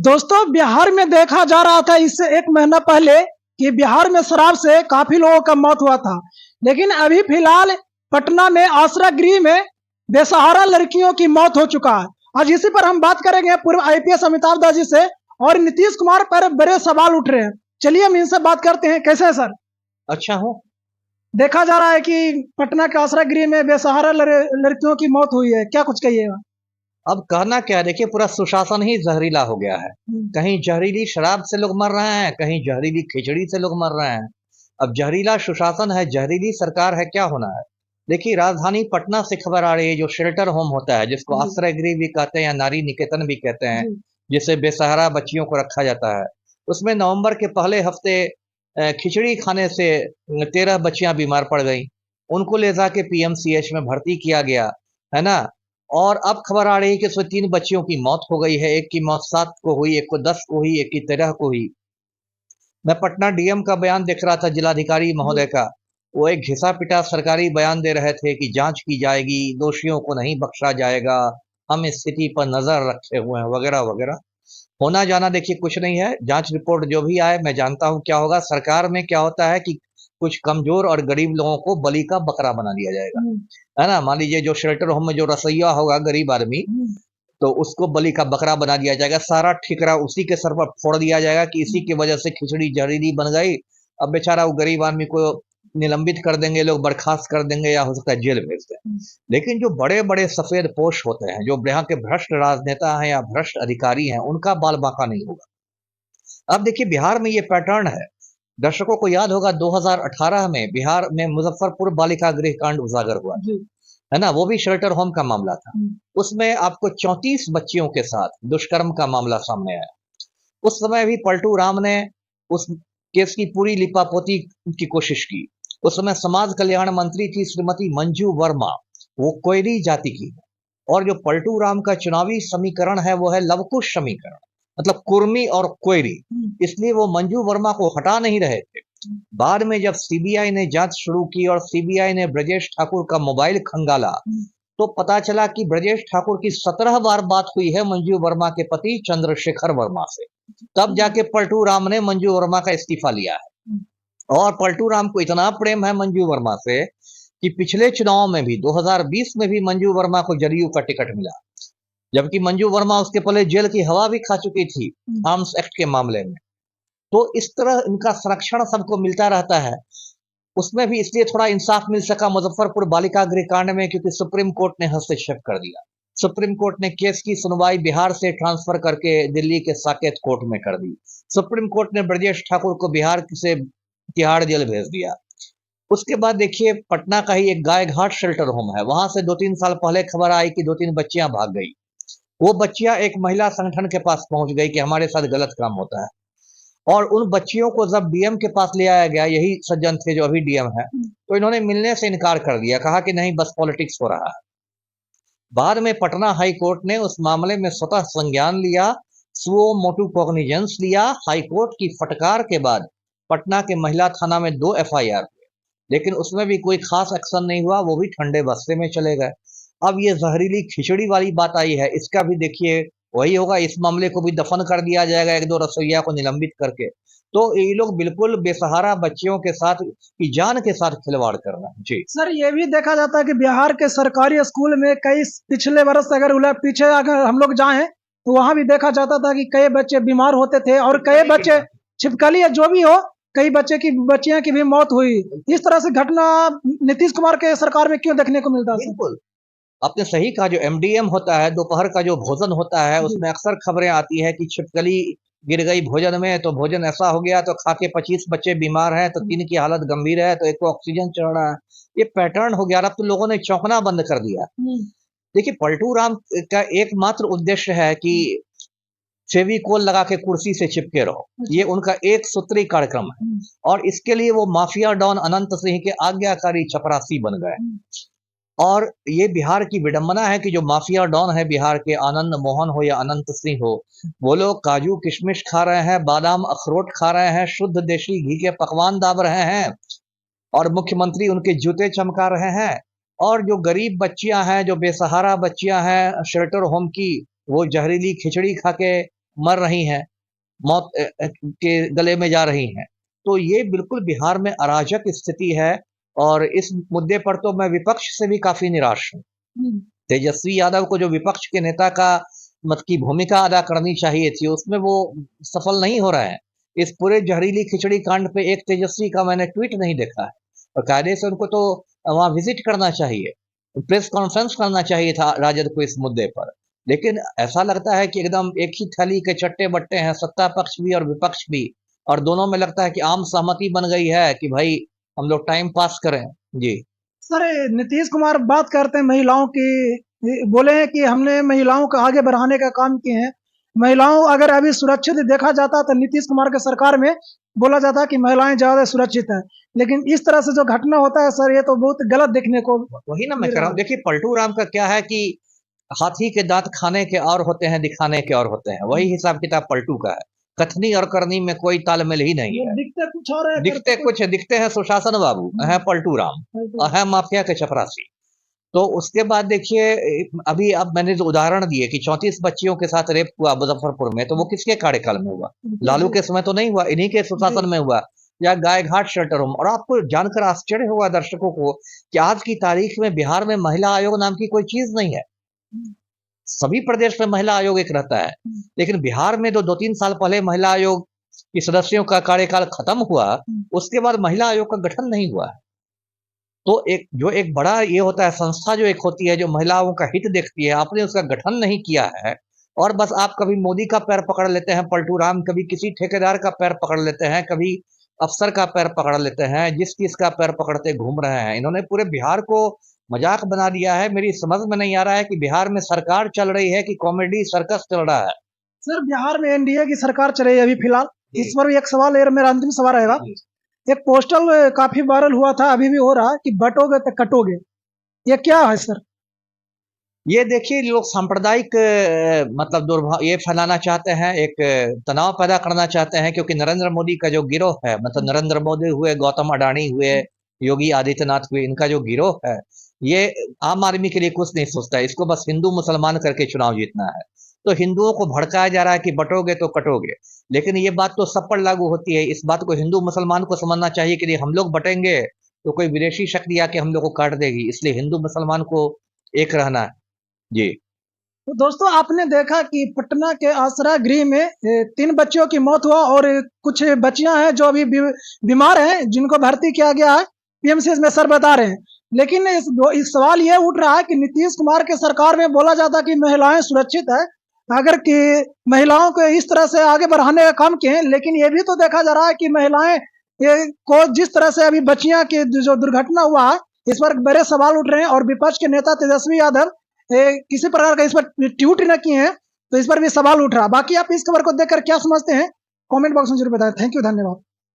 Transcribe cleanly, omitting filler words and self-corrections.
दोस्तों, बिहार में देखा जा रहा था इससे 1 महीना पहले कि बिहार में शराब से काफी लोगों का मौत हुआ था। लेकिन अभी फिलहाल पटना में आश्रय गृह में बेसहारा लड़कियों की मौत हो चुका है। आज इसी पर हम बात करेंगे पूर्व आईपीएस अमिताभ दास जी से। और नीतीश कुमार पर बड़े सवाल उठ रहे हैं। चलिए हम इनसे बात करते हैं। कैसे है सर? अच्छा हूँ। देखा जा रहा है कि पटना के आश्रय गृह में बेसहारा लड़कियों की मौत हुई है, क्या कुछ कहिएगा? अब कहना क्या है, देखिए पूरा सुशासन ही जहरीला हो गया है। कहीं जहरीली शराब से लोग मर रहे हैं, कहीं जहरीली खिचड़ी से लोग मर रहे हैं। अब जहरीला सुशासन है, जहरीली सरकार है, क्या होना है। देखिए राजधानी पटना से खबर आ रही है, जो शेल्टर होम होता है, जिसको आश्रय गृह भी कहते हैं या नारी निकेतन भी कहते हैं, जिसे बेसहारा बच्चियों को रखा जाता है, उसमें नवंबर के पहले हफ्ते खिचड़ी खाने से 13 बच्चियां बीमार पड़ गई। उनको ले जाके पीएमसीएच में भर्ती किया गया, है ना। और अब खबर आ रही है कि इसमें 3 बच्चियों की मौत हो गई है। एक की मौत 7 को हुई, एक को 10 को हुई, एक की 13 को हुई। मैं पटना डीएम का बयान देख रहा था, जिलाधिकारी महोदय का। वो एक घिसा पिटा सरकारी बयान दे रहे थे कि जांच की जाएगी, दोषियों को नहीं बख्शा जाएगा, हम इस स्थिति पर नजर रखे हुए हैं, वगैरह वगैरह। होना जाना देखिए कुछ नहीं है। जांच रिपोर्ट जो भी आए, मैं जानता हूं क्या होगा। सरकार में क्या होता है कि कुछ कमजोर और गरीब लोगों को बलि का बकरा बना दिया जाएगा, है ना। मान लीजिए जो शेल्टर होम में जो रसोइया होगा, गरीब आदमी, तो उसको बलि का बकरा बना दिया जाएगा। सारा ठिकरा उसी के सर पर फोड़ दिया जाएगा कि इसी की वजह से खिचड़ी जहरीली बन गई। अब बेचारा वो गरीब आदमी को निलंबित कर देंगे लोग, बर्खास्त कर देंगे, या हो सकता है जेल भेज दें। लेकिन जो बड़े बड़े सफेद पोश होते हैं, जो यहाँ के भ्रष्ट राजनेता हैं या भ्रष्ट अधिकारी हैं, उनका बाल बांका नहीं होगा। अब देखिए बिहार में ये पैटर्न है। दर्शकों को याद होगा 2018 में बिहार में मुजफ्फरपुर बालिका गृह कांड उजागर हुआ, है ना। वो भी शेल्टर होम का मामला था। उसमें आपको 34 बच्चियों के साथ दुष्कर्म का मामला सामने आया। उस समय भी पलटू राम ने उस केस की पूरी लिपापोती की कोशिश की। उस समय समाज कल्याण मंत्री थी श्रीमती मंजू वर्मा, वो कोयरी जाति की है। और जो पलटू राम का चुनावी समीकरण है वो है लवकुश समीकरण, मतलब कुर्मी और कोयरी। इसलिए वो मंजू वर्मा को हटा नहीं रहे थे। बाद में जब सीबीआई ने जांच शुरू की और सीबीआई ने ब्रजेश ठाकुर का मोबाइल खंगाला, तो पता चला कि ब्रजेश ठाकुर की 17 बार बात हुई है मंजू वर्मा के पति चंद्रशेखर वर्मा से। तब जाके पलटू राम ने मंजू वर्मा का इस्तीफा लिया है। और पलटू राम को इतना प्रेम है मंजू वर्मा से कि पिछले चुनाव में भी 2020 में भी मंजू वर्मा को जदयू का टिकट मिला, जबकि मंजू वर्मा उसके पहले जेल की हवा भी खा चुकी थी आर्म्स एक्ट के मामले में। तो इस तरह इनका संरक्षण सबको मिलता रहता है। उसमें भी इसलिए थोड़ा इंसाफ मिल सका मुजफ्फरपुर बालिका गृह कांड में, क्योंकि सुप्रीम कोर्ट ने हस्तक्षेप कर दिया। सुप्रीम कोर्ट ने केस की सुनवाई बिहार से ट्रांसफर करके दिल्ली के साकेत कोर्ट में कर दी। सुप्रीम कोर्ट ने ब्रजेश ठाकुर को बिहार से तिहाड़ जेल भेज दिया। उसके बाद देखिए पटना का ही एक गाय घाट शेल्टर होम है, वहां से 2-3 साल पहले खबर आई कि 2-3 बच्चियां भाग गई। वो बच्चियां एक महिला संगठन के पास पहुंच गई कि हमारे साथ गलत काम होता है। और उन बच्चियों को जब डीएम के पास ले आया गया, यही सज्जन थे जो अभी डीएम है, तो इन्होंने मिलने से इनकार कर दिया, कहा कि नहीं बस पॉलिटिक्स हो रहा है। बाद में पटना हाई कोर्ट ने उस मामले में स्वतः संज्ञान लिया, सुओ मोटू कॉग्निजेंस लिया। हाई कोर्ट की फटकार के बाद पटना के महिला थाना में 2 एफआईआर हुए, लेकिन उसमें भी कोई खास एक्शन नहीं हुआ, वो भी ठंडे बस्ते में चले गए। अब ये जहरीली खिचड़ी वाली बात आई है, इसका भी देखिए वही होगा। इस मामले को भी दफन कर दिया जाएगा 1-2 रसोइया को निलंबित करके। तो ये लोग बिल्कुल बेसहारा बच्चियों के साथ की जान के साथ खिलवाड़ कर रहे हैं। जी सर, ये भी देखा जाता है कि बिहार के सरकारी स्कूल में कई पिछले वर्ष अगर पीछे अगर हम लोग जाएं तो वहां भी देखा जाता था कि कई बच्चे बीमार होते थे और कई बच्चे छिपकली या जो भी हो, कई बच्चियां की भी मौत हुई। इस तरह से घटना नीतीश कुमार के सरकार में क्यों देखने को मिलता है? बिल्कुल आपने सही कहा। जो एमडीएम होता है, दोपहर का जो भोजन होता है, उसमें अक्सर खबरें आती है कि छिपकली गिर गई भोजन में, तो भोजन ऐसा हो गया तो खा के 25 बच्चे बीमार हैं, तो 3 की हालत गंभीर है, तो एक को ऑक्सीजन चढ़ रहा है। ये पैटर्न हो गया। अब तो लोगों ने चौंकना बंद कर दिया। देखिए पलटू राम का एकमात्र उद्देश्य है कि फेविकोल लगा के कुर्सी से चिपके रहो, ये उनका एक सूत्री कार्यक्रम है। और इसके लिए वो माफिया डॉन अनंत सिंह के आज्ञाकारी चपरासी बन गए। और ये बिहार की विडंबना है कि जो माफिया डॉन है बिहार के, आनंद मोहन हो या अनंत सिंह हो, वो लोग काजू किशमिश खा रहे हैं, बादाम अखरोट खा रहे हैं, शुद्ध देशी घी के पकवान दाब रहे हैं, और मुख्यमंत्री उनके जूते चमका रहे हैं। और जो गरीब बच्चियां हैं, जो बेसहारा बच्चियां हैं शेल्टर होम की, वो जहरीली खिचड़ी खा के मर रही हैं, मौत के गले में जा रही हैं। तो ये बिल्कुल बिहार में अराजक स्थिति है और इस मुद्दे पर तो मैं विपक्ष से भी काफी निराश हूँ। तेजस्वी यादव को जो विपक्ष के नेता का मत की भूमिका अदा करनी चाहिए थी, उसमें वो सफल नहीं हो रहे हैं। इस पूरे जहरीली खिचड़ी कांड पे एक तेजस्वी का मैंने ट्वीट नहीं देखा है और कायदे से उनको तो वहां विजिट करना चाहिए, प्रेस कॉन्फ्रेंस करना चाहिए था राजद को इस मुद्दे पर। लेकिन ऐसा लगता है कि एकदम एक ही थाली के चट्टे बट्टे हैं, सत्ता पक्ष भी और विपक्ष भी, और दोनों में लगता है कि आम सहमति बन गई है कि भाई हम लोग टाइम पास करें। जी सर, नीतीश कुमार बात करते हैं महिलाओं की, बोले हैं कि हमने महिलाओं को आगे बढ़ाने का काम किए हैं। महिलाओं अगर अभी सुरक्षित देखा जाता तो नीतीश कुमार के सरकार में बोला जाता कि महिलाएं ज्यादा सुरक्षित है, लेकिन इस तरह से जो घटना होता है सर, ये तो बहुत गलत देखने को। वही ना मैं कह रहा हूँ। देखिए पलटू राम का क्या है कि हाथी के दांत खाने के और होते हैं, दिखाने के और होते हैं। वही हिसाब किताब पलटू का है। कथनी और करनी में कोई तालमेल ही नहीं है। दिखते कुछ और है, दिखते हैं सुशासन बाबू, है पलटू राम और है माफिया के चपरासी। तो उसके बाद देखिए, अभी अब मैंने जो उदाहरण दिए कि 34 बच्चियों के साथ रेप हुआ मुजफ्फरपुर में, तो वो किसके कार्यकाल में हुआ? लालू के समय तो नहीं हुआ, इन्हीं के सुशासन में हुआ। या गाय घाट शेल्टर होम। और आपको जानकर आश्चर्य हुआ दर्शकों को कि आज की तारीख में बिहार में महिला आयोग नाम की कोई चीज नहीं है। सभी प्रदेश में महिला आयोग एक रहता है, लेकिन बिहार में तो 2-3 साल पहले महिला आयोग की सदस्यों का कार्यकाल खत्म हुआ, उसके बाद महिला आयोग का गठन नहीं हुआ है। तो एक बड़ा ये होता है, संस्था जो एक होती है जो महिलाओं का हित देखती है, आपने उसका गठन नहीं किया है और बस आप कभी मोदी का पैर पकड़ लेते हैं पलटू राम, कभी किसी ठेकेदार का पैर पकड़ लेते हैं, कभी अफसर का पैर पकड़ लेते हैं, जिस किसका पैर पकड़ते घूम रहे हैं। इन्होंने पूरे बिहार को मजाक बना दिया है। मेरी समझ में नहीं आ रहा है कि बिहार में सरकार चल रही है कि कॉमेडी सर्कस चल रहा है। सर, बिहार में एनडीए की सरकार चल रही है अभी फिलहाल। इस पर भी एक सवाल है, मेरा अंतिम सवाल रहेगा। एक पोस्टल काफी वायरल हुआ था, अभी भी हो रहा है, कि बटोगे तो कटोगे। ये क्या है सर? ये देखिए, लोग सांप्रदायिक मतलब दुर्भाव ये फैलाना चाहते हैं, एक तनाव पैदा करना चाहते हैं, क्योंकि नरेंद्र मोदी का जो गिरोह है, मतलब नरेंद्र मोदी हुए, गौतम अडानी हुए, योगी आदित्यनाथ हुए, इनका जो गिरोह है, ये आम आदमी के लिए कुछ नहीं सोचता है। इसको बस हिंदू मुसलमान करके चुनाव जीतना है। तो हिंदुओं को भड़काया जा रहा है कि बटोगे तो कटोगे, लेकिन ये बात तो सब पर लागू होती है। इस बात को हिंदू मुसलमान को समझना चाहिए कि हम लोग बटेंगे तो कोई विदेशी शक्ति आके हम लोग को काट देगी, इसलिए हिंदू मुसलमान को एक रहना है। जी तो दोस्तों, आपने देखा कि पटना के आसरा गृह में 3 बच्चियों की मौत हुआ और कुछ बच्चियां हैं जो अभी बीमार हैं, जिनको भर्ती किया गया है पीएमसीएच में, सर बता रहे हैं। लेकिन इस सवाल ये उठ रहा है कि नीतीश कुमार के सरकार में बोला जाता कि महिलाएं सुरक्षित है, अगर कि महिलाओं को इस तरह से आगे बढ़ाने का काम किए, लेकिन ये भी तो देखा जा रहा है कि महिलाएं को जिस तरह से अभी बच्चियां की जो दुर्घटना हुआ है, इस पर बड़े सवाल उठ रहे हैं और विपक्ष के नेता तेजस्वी यादव किसी प्रकार का इस पर ट्वीट न किए हैं, तो इस पर भी सवाल उठ रहा है। बाकी आप इस खबर को देखकर क्या समझते हैं, कमेंट बॉक्स में जरूर बताएं। थैंक यू, धन्यवाद।